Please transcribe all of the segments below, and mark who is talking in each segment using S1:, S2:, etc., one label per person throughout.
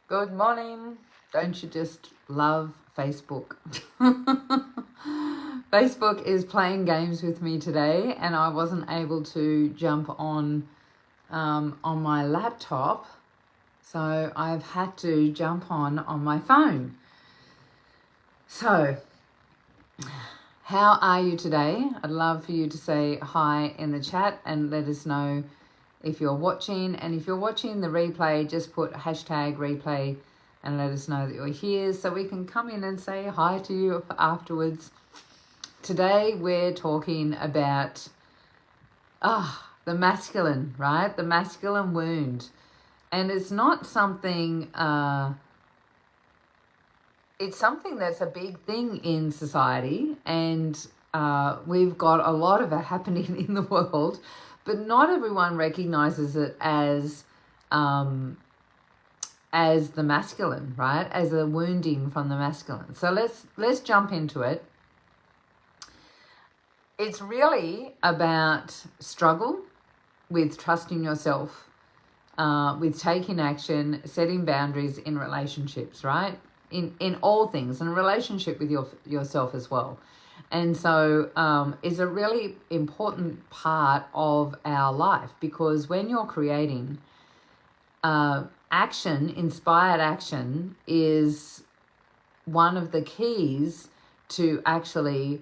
S1: Good morning. Don't you just love Facebook? Facebook is playing games with me today, and I wasn't able to jump on my laptop, so I've had to jump on my phone. So, how are you today? I'd love for you to say hi in the chat and let us know if you're watching. And if you're watching the replay, just put hashtag replay and let us know that you're here so we can come in and say hi to you afterwards. Today we're talking about the masculine, right? The masculine wound. And it's not something, it's something that's a big thing in society, and we've got a lot of it happening in the world, but not everyone recognizes it as the masculine, right? As a wounding from the masculine. So let's jump into it. It's really about struggle with trusting yourself, with taking action, setting boundaries in relationships, right? In all things, and a relationship with yourself as well. And so is a really important part of our life, because when you're creating action, inspired action is one of the keys to actually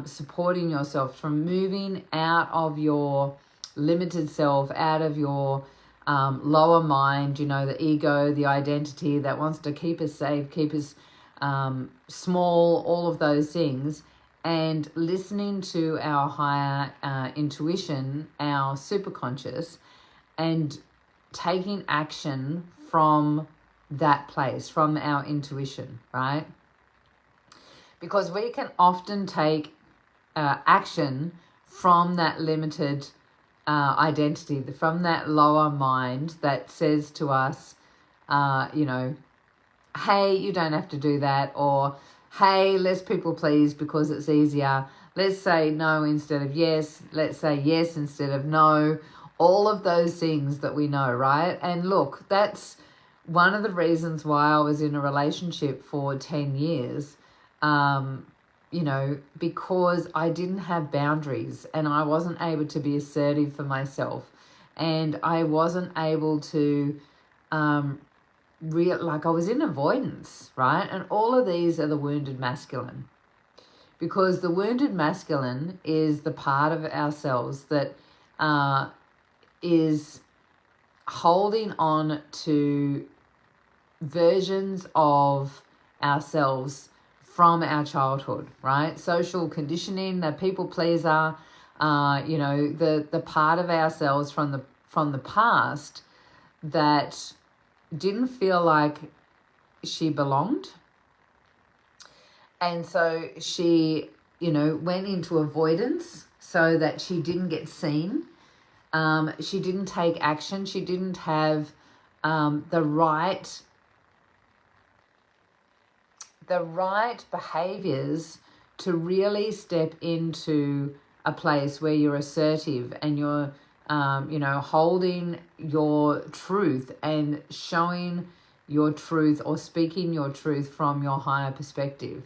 S1: supporting yourself from moving out of your limited self, out of your lower mind, the ego, the identity that wants to keep us safe, keep us small, all of those things, and listening to our higher intuition, our superconscious, and taking action from that place, from our intuition, right? Because we can often take action from that limited identity, from that lower mind that says to us, hey, you don't have to do that, or hey, let's people please because it's easier. Let's say no instead of yes. Let's say yes instead of no. All of those things that we know, right? And look, that's one of the reasons why I was in a relationship for 10 years, because I didn't have boundaries and I wasn't able to be assertive for myself, and I wasn't able to I was in avoidance, right? And all of these are the wounded masculine, because the wounded masculine is the part of ourselves that is holding on to versions of ourselves from our childhood, right? Social conditioning, the people pleaser, the part of ourselves from the past that didn't feel like she belonged. And so she, went into avoidance so that she didn't get seen. She didn't take action. She didn't have the right behaviors to really step into a place where you're assertive and you're holding your truth and showing your truth or speaking your truth from your higher perspective.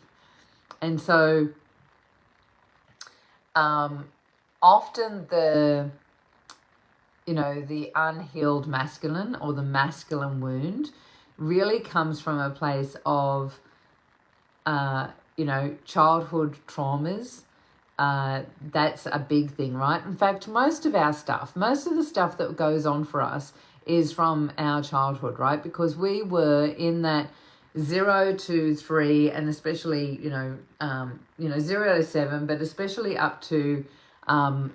S1: And so often the unhealed masculine or the masculine wound really comes from a place of childhood traumas. That's a big thing, right? In fact, most of the stuff that goes on for us is from our childhood, right? Because we were in that 0 to 3, and especially 0 to 7, but especially up to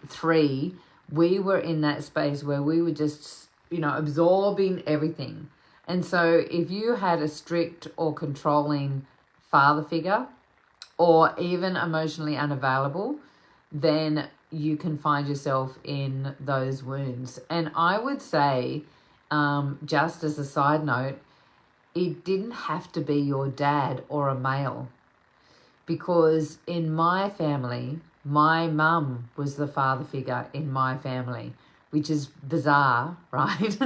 S1: 3, we were in that space where we were just absorbing everything. And so if you had a strict or controlling father figure, or even emotionally unavailable, then you can find yourself in those wounds. And I would say, just as a side note, it didn't have to be your dad or a male, because in my family, my mum was the father figure in my family, which is bizarre, right?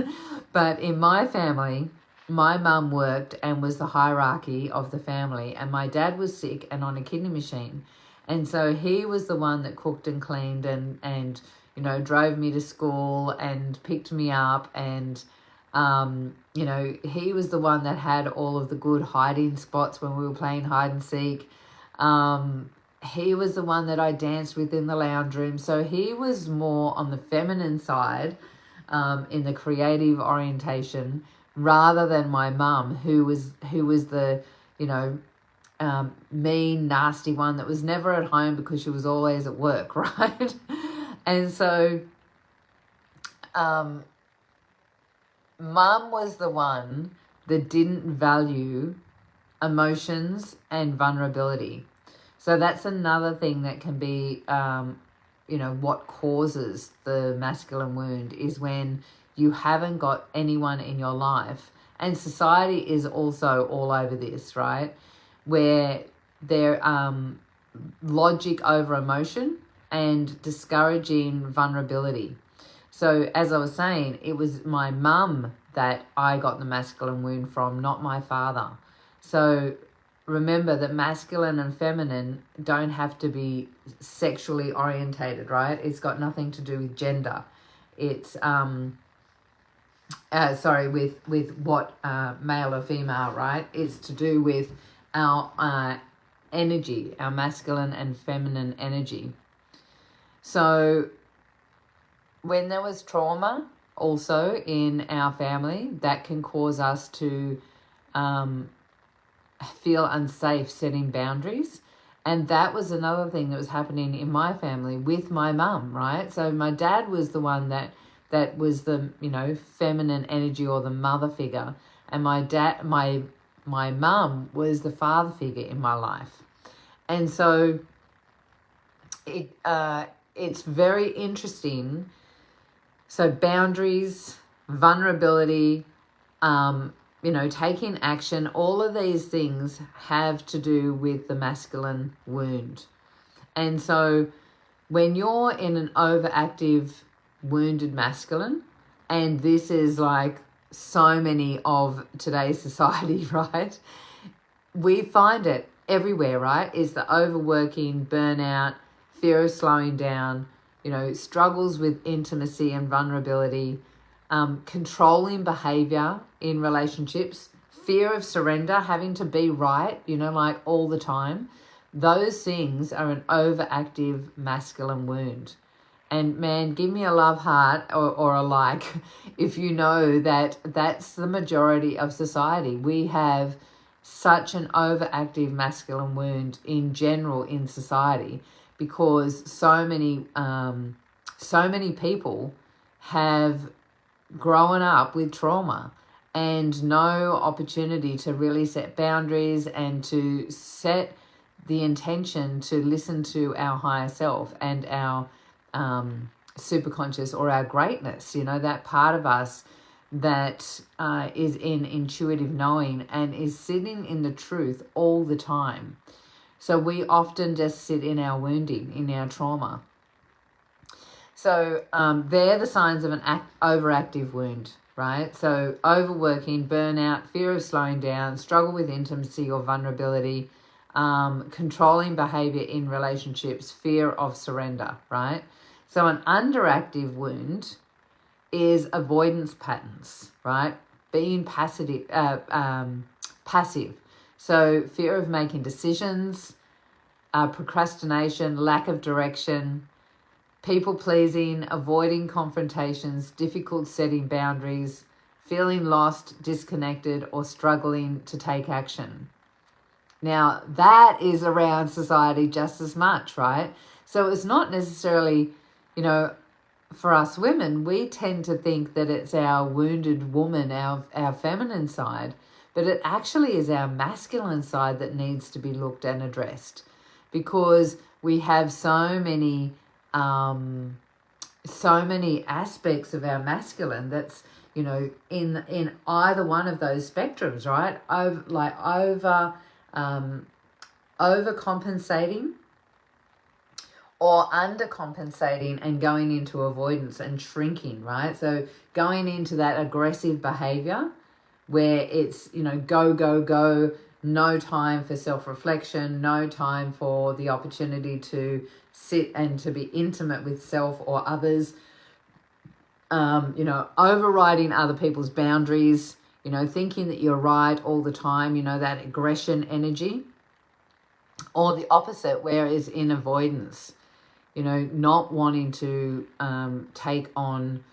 S1: But in my family, my mum worked and was the hierarchy of the family, and my dad was sick and on a kidney machine. And so he was the one that cooked and cleaned and you know, drove me to school and picked me up. And, you know, he was the one that had all of the good hiding spots when we were playing hide and seek. He was the one that I danced with in the lounge room. So he was more on the feminine side, in the creative orientation, rather than my mum, who was the, you know, mean, nasty one that was never at home because she was always at work, right? And so mum was the one that didn't value emotions and vulnerability. So that's another thing that can be, you know, what causes the masculine wound is when you haven't got anyone in your life. And society is also all over this, right? Where they're logic over emotion and discouraging vulnerability. So as I was saying, it was my mum that I got the masculine wound from, not my father. So remember that masculine and feminine don't have to be sexually orientated, right? It's got nothing to do with gender. It's with what male or female, right? It's to do with our energy, our masculine and feminine energy. So when there was trauma also in our family, that can cause us to feel unsafe setting boundaries. And that was another thing that was happening in my family with my mum, right? So my dad was the one that was the, you know, feminine energy or the mother figure. And my mum was the father figure in my life. And so it's very interesting. So boundaries, vulnerability, you know, taking action, all of these things have to do with the masculine wound. And so when you're in an overactive, wounded masculine, and this is like so many of today's society, right? We find it everywhere, right? Is the overworking, burnout, fear of slowing down, you know, struggles with intimacy and vulnerability, controlling behavior in relationships, fear of surrender, having to be right, you know, like all the time. Those things are an overactive masculine wound. And man, give me a love heart or a like if you know that that's the majority of society. We have such an overactive masculine wound in general in society because so many people have grown up with trauma and no opportunity to really set boundaries and to set the intention to listen to our higher self and our superconscious or our greatness, you know, that part of us that is in intuitive knowing and is sitting in the truth all the time. So we often just sit in our wounding, in our trauma. So they're the signs of an overactive wound, right? So overworking, burnout, fear of slowing down, struggle with intimacy or vulnerability, controlling behavior in relationships, fear of surrender, right? So an underactive wound is avoidance patterns, right? Being passive. So fear of making decisions, procrastination, lack of direction, people pleasing, avoiding confrontations, difficult setting boundaries, feeling lost, disconnected, or struggling to take action. Now, that is around society just as much, right? So it's not necessarily, you know, for us women, we tend to think that it's our wounded woman, our feminine side, but it actually is our masculine side that needs to be looked and addressed because we have so many aspects of our masculine that's, you know, in either one of those spectrums, right? Overcompensating or undercompensating and going into avoidance and shrinking, right? So going into that aggressive behavior where it's, you know, go, go, go, no time for self-reflection, no time for the opportunity to sit and to be intimate with self or others, you know, overriding other people's boundaries, you know, thinking that you're right all the time, you know, that aggression energy. Or the opposite, where it's in avoidance, you know, not wanting to take on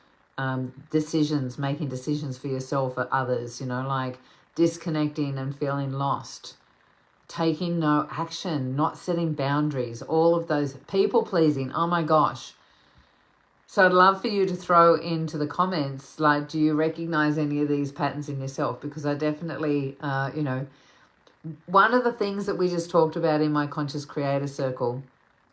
S1: decisions, making decisions for yourself or others, you know, like disconnecting and feeling lost, taking no action, not setting boundaries, all of those, people pleasing. Oh my gosh. So I'd love for you to throw into the comments, like, do you recognize any of these patterns in yourself? Because I definitely, you know, one of the things that we just talked about in my Conscious Creator Circle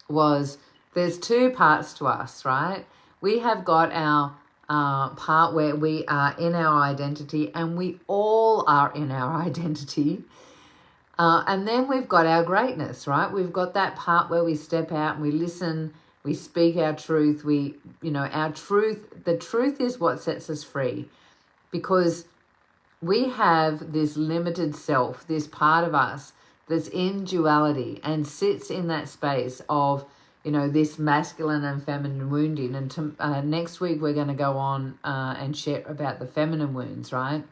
S1: was there's two parts to us, right? We have got our part where we are in our identity, and we all are in our identity. And then we've got our greatness, right? We've got that part where we step out and we listen, we speak our truth. We, you know, our truth, the truth is what sets us free, because we have this limited self, this part of us that's in duality and sits in that space of, you know, this masculine and feminine wounding. And next week we're going to go on and share about the feminine wounds, right?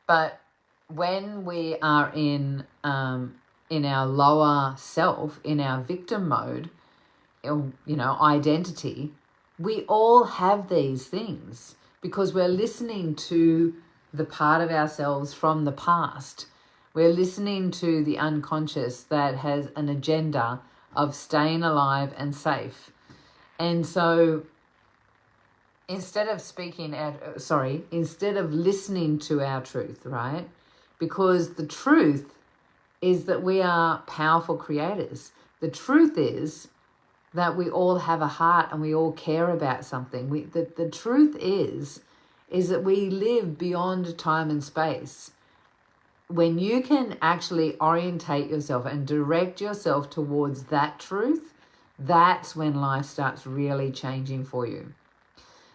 S1: But when we are in our lower self, in our victim mode, you know, identity, we all have these things, because we're listening to the part of ourselves from the past. We're listening to the unconscious that has an agenda of staying alive and safe. And so instead of listening to our truth, right? Because the truth is that we are powerful creators. The truth is that we all have a heart and we all care about something. The truth is that we live beyond time and space. When you can actually orientate yourself and direct yourself towards that truth, that's when life starts really changing for you.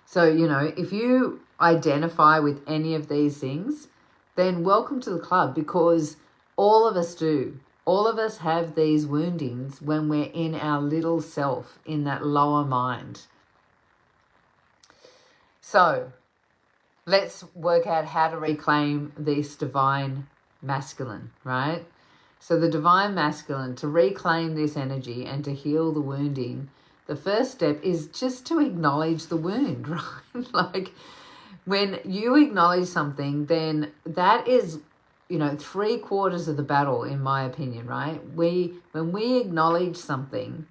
S1: So, you know, if you identify with any of these things, then welcome to the club, because all of us do. All of us have these woundings when we're in our little self, in that lower mind. So let's work out how to reclaim this divine masculine, right? So the divine masculine, to reclaim this energy and to heal the wounding, the first step is just to acknowledge the wound, right? Like, when you acknowledge something, then that is, you know, 3/4 of the battle, in my opinion, right? When we acknowledge something,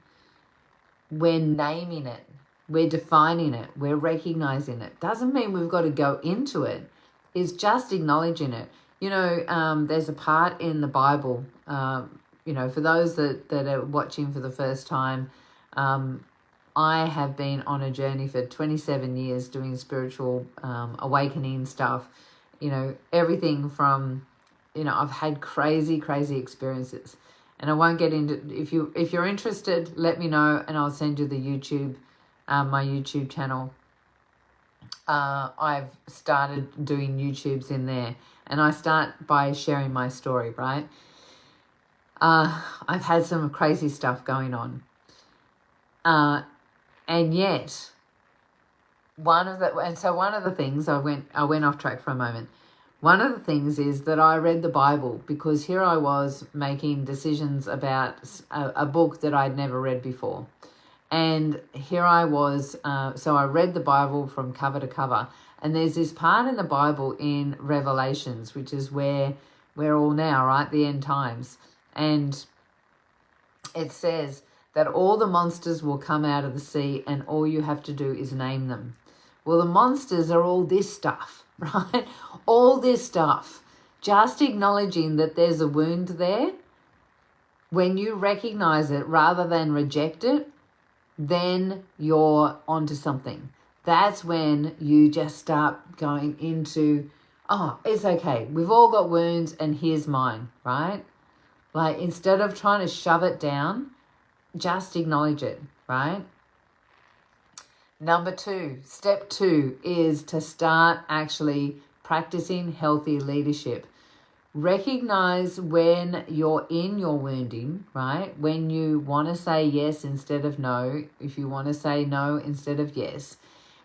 S1: we're naming it, we're defining it, we're recognizing it. Doesn't mean we've got to go into it. It's just acknowledging it. You know, there's a part in the Bible, you know, for those that are watching for the first time, I have been on a journey for 27 years doing spiritual awakening stuff. You know, everything from, you know, I've had crazy experiences, and I won't get into, if you're interested, let me know and I'll send you the YouTube, my YouTube channel. I've started doing YouTubes in there, and I start by sharing my story, right? I've had some crazy stuff going on. And yet, one of the things, I went off track for a moment. One of the things is that I read the Bible, because here I was making decisions about a book that I'd never read before. And here I was, so I read the Bible from cover to cover. And there's this part in the Bible in Revelations, which is where we're all now, right? The end times. And it says that all the monsters will come out of the sea, and all you have to do is name them. Well, the monsters are all this stuff, right? All this stuff. Just acknowledging that there's a wound there, when you recognize it rather than reject it, then you're onto something. That's when you just start going into, oh, it's okay. We've all got wounds, and here's mine, right? Like, instead of trying to shove it down, just acknowledge it, right? Number 2, step 2 is to start actually practicing healthy leadership. Recognize when you're in your wounding, right? When you want to say yes instead of no, if you want to say no instead of yes,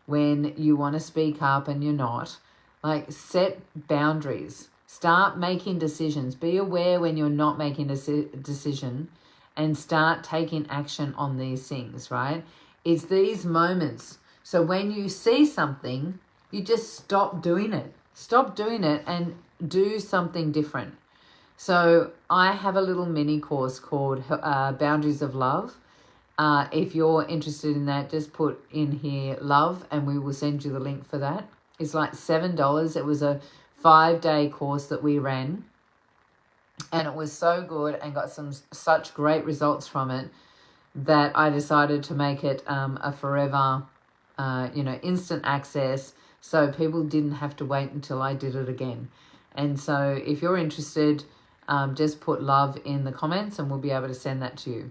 S1: when you want to speak up and you're not. Like, set boundaries. Start making decisions. Be aware when you're not making a decision and start taking action on these things, right? It's these moments. So when you see something, you just stop doing it. Stop doing it and do something different. So I have a little mini course called Boundaries of Love. If you're interested in that, just put in here love and we will send you the link for that. It's like $7. It was a 5-day course that we ran, and it was so good and got such great results from it that I decided to make it a forever, instant access, so people didn't have to wait until I did it again. And so if you're interested, just put love in the comments and we'll be able to send that to you.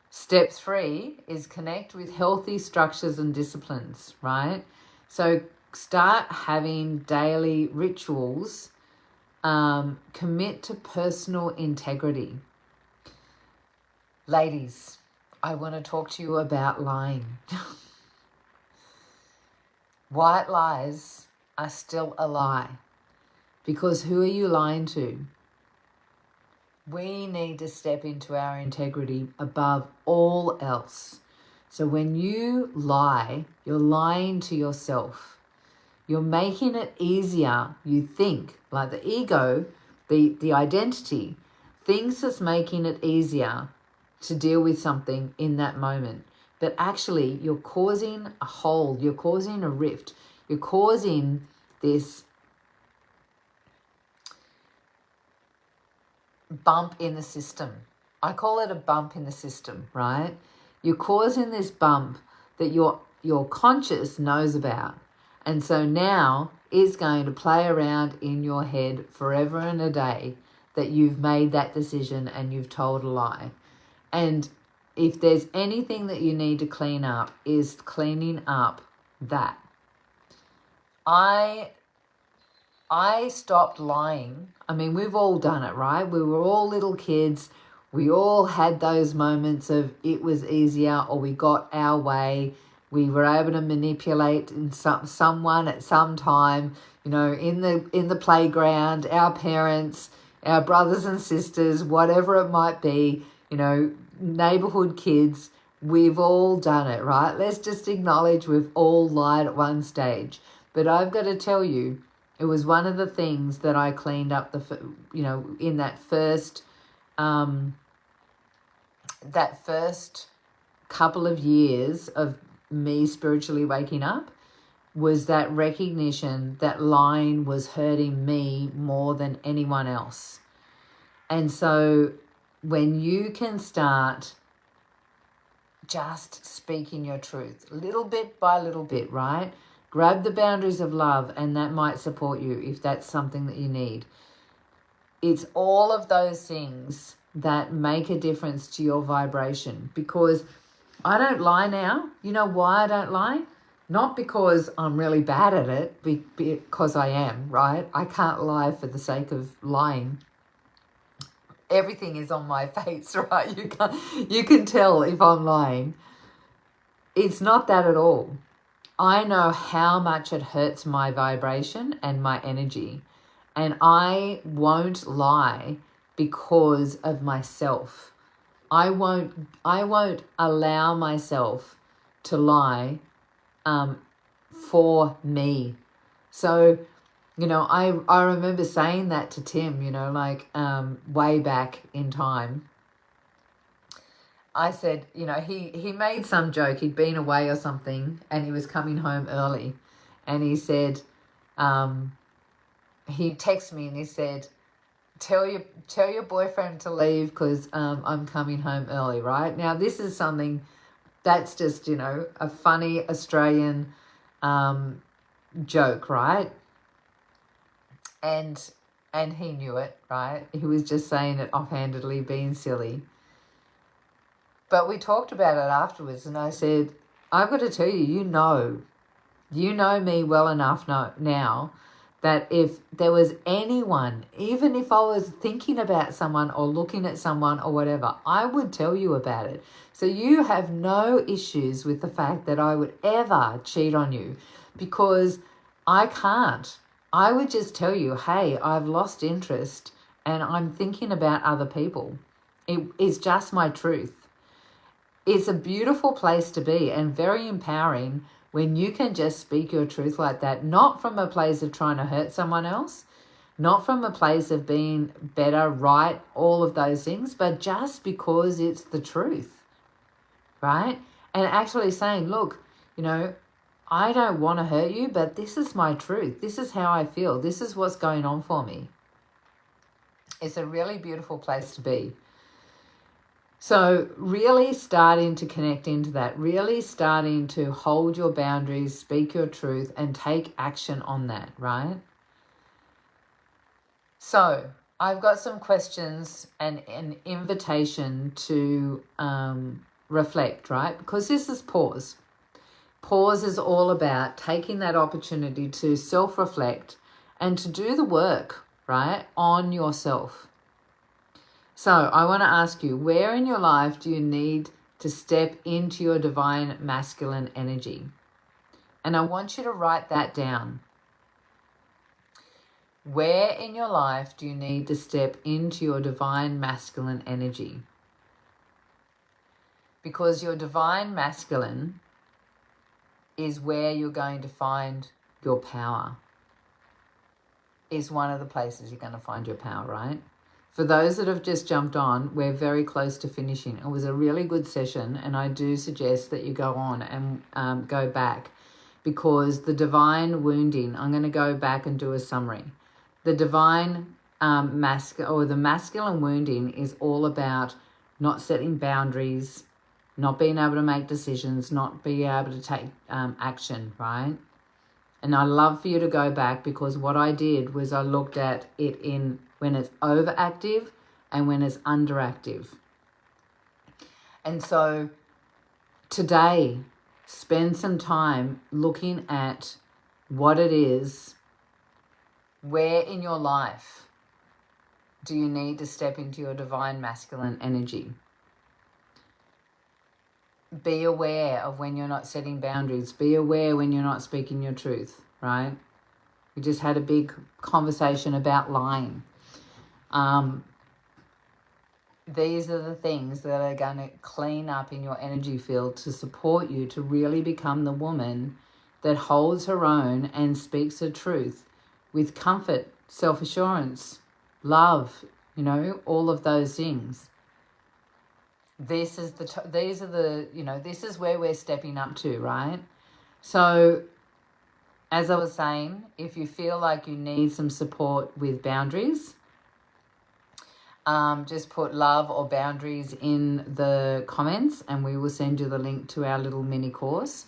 S1: Step 3 is connect with healthy structures and disciplines, right? So start having daily rituals. Commit to personal integrity. Ladies, I want to talk to you about lying. White lies are still a lie, because who are you lying to? We need to step into our integrity above all else. So when you lie, you're lying to yourself. You're making it easier, you think, like the ego, the identity, thinks it's making it easier to deal with something in that moment. But actually, you're causing a hole, you're causing a rift, you're causing this bump in the system. I call it a bump in the system, right? You're causing this bump that your conscious knows about. And so now it's going to play around in your head forever and a day that you've made that decision and you've told a lie. And if there's anything that you need to clean up, is cleaning up that. I stopped lying. I mean, we've all done it, right? We were all little kids. We all had those moments of it was easier, or we got our way. We were able to manipulate someone at some time, in the playground, our parents, our brothers and sisters, whatever it might be, neighborhood kids. We've all done it, right? Let's just acknowledge we've all lied at one stage. But I've got to tell you, it was one of the things that I cleaned up in that first couple of years of me spiritually waking up, was that recognition that lying was hurting me more than anyone else. And so when you can start just speaking your truth, little bit by little bit, right? Grab the boundaries of love, and that might support you if that's something that you need. It's all of those things that make a difference to your vibration, because I don't lie now. You know why I don't lie? Not because I'm really bad at it, because I am, right? I can't lie for the sake of lying. Everything is on my face, right? You can tell if I'm lying. It's not that at all. I know how much it hurts my vibration and my energy, and I won't lie because of myself. I won't allow myself to lie for me. So, I remember saying that to Tim, way back in time. I said, he made some joke. He'd been away or something and he was coming home early. And he said, he texted me and he said, tell your boyfriend to leave because I'm coming home early, right? Now, this is something that's just, a funny Australian joke, right? And he knew it, right? He was just saying it offhandedly, being silly. But we talked about it afterwards, and I said, I've got to tell you, you know me well enough now that if there was anyone, even if I was thinking about someone or looking at someone or whatever, I would tell you about it. So you have no issues with the fact that I would ever cheat on you, because I can't. I would just tell you, hey, I've lost interest and I'm thinking about other people. It is just my truth. It's a beautiful place to be and very empowering when you can just speak your truth like that, not from a place of trying to hurt someone else, not from a place of being better, right, all of those things, but just because it's the truth, right? And actually saying, look, you know, I don't want to hurt you, but this is my truth. This is how I feel. This is what's going on for me. It's a really beautiful place to be. So really starting to connect into that, really starting to hold your boundaries, speak your truth, and take action on that, right? So I've got some questions and an invitation to reflect, right? Because this is pause. Pause is all about taking that opportunity to self-reflect and to do the work, right, on yourself. So I want to ask you, where in your life do you need to step into your divine masculine energy? And I want you to write that down. Where in your life do you need to step into your divine masculine energy? Because your divine masculine is where you're going to find your power. Is one of the places you're going to find your power, right? For those that have just jumped on, we're very close to finishing. It was a really good session, and I do suggest that you go on and go back, because the divine wounding, I'm going to go back and do a summary. The divine the masculine wounding is all about not setting boundaries, not being able to make decisions, not being able to take action, right? And I love for you to go back, because what I did was I looked at it in when it's overactive and when it's underactive. And so today, spend some time looking at what it is. Where in your life do you need to step into your divine masculine energy? Be aware of when you're not setting boundaries. Be aware when you're not speaking your truth, right? We just had a big conversation about lying. These are the things that are going to clean up in your energy field to support you to really become the woman that holds her own and speaks her truth with comfort, self-assurance, love, you know, all of those things. This is this is where we're stepping up to, right? So as I was saying, if you feel like you need some support with boundaries, just put love or boundaries in the comments and we will send you the link to our little mini course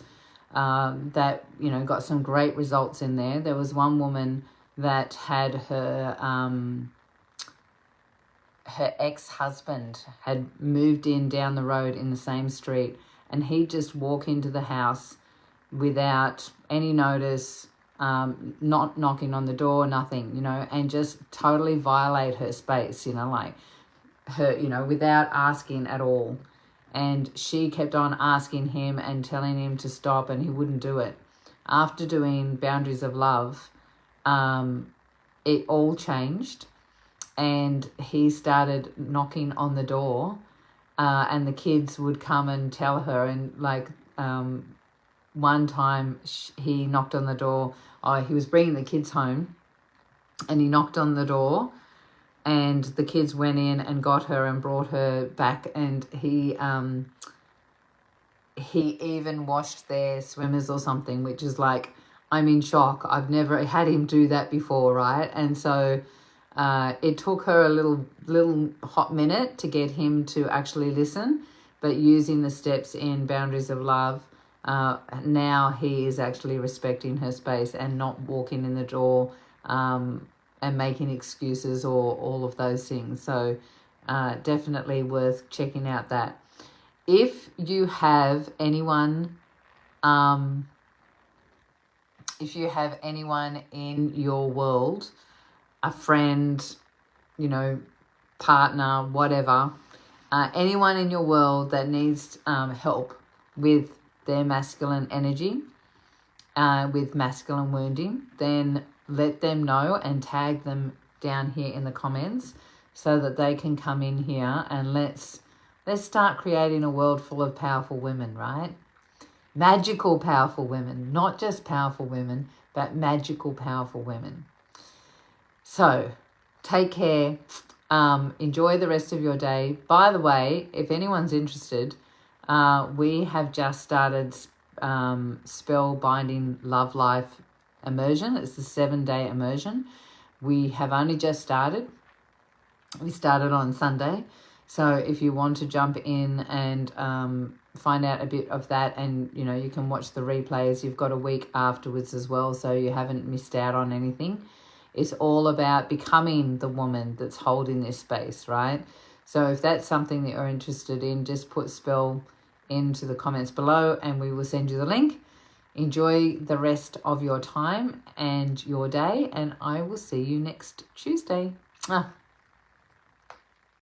S1: that, you know, got some great results in there. There was one woman that had her ex-husband had moved in down the road in the same street, and he'd just walk into the house without any notice, not knocking on the door, nothing, you know, and just totally violate her space, you know, like her, you know, without asking at all. And she kept on asking him and telling him to stop, and he wouldn't do it. After doing Boundaries of Love, it all changed, and he started knocking on the door, and the kids would come and tell her, and like one time he knocked on the door. He was bringing the kids home, and he knocked on the door, and the kids went in and got her and brought her back, and he even washed their swimmers or something, which is like, I'm in shock. I've never had him do that before, right? And so it took her a little hot minute to get him to actually listen, but using the steps in Boundaries of Love, now he is actually respecting her space and not walking in the door and making excuses or all of those things. So definitely worth checking out that. If you have anyone, if you have anyone in your world, a friend, you know, partner, whatever, anyone in your world that needs help with their masculine energy, with masculine wounding, then let them know and tag them down here in the comments so that they can come in here, and let's start creating a world full of powerful women, right? Magical, powerful women, not just powerful women, but magical, powerful women. So take care. Enjoy the rest of your day. By the way, if anyone's interested, we have just started spell binding love life immersion. It's the 7-day immersion. We have only just started. We started on Sunday. So if you want to jump in and find out a bit of that, and you know, you can watch the replays, you've got a week afterwards as well, so you haven't missed out on anything. It's all about becoming the woman that's holding this space, right? So if that's something that you're interested in, just put spell into the comments below and we will send you the link. Enjoy the rest of your time and your day, and I will see you next Tuesday.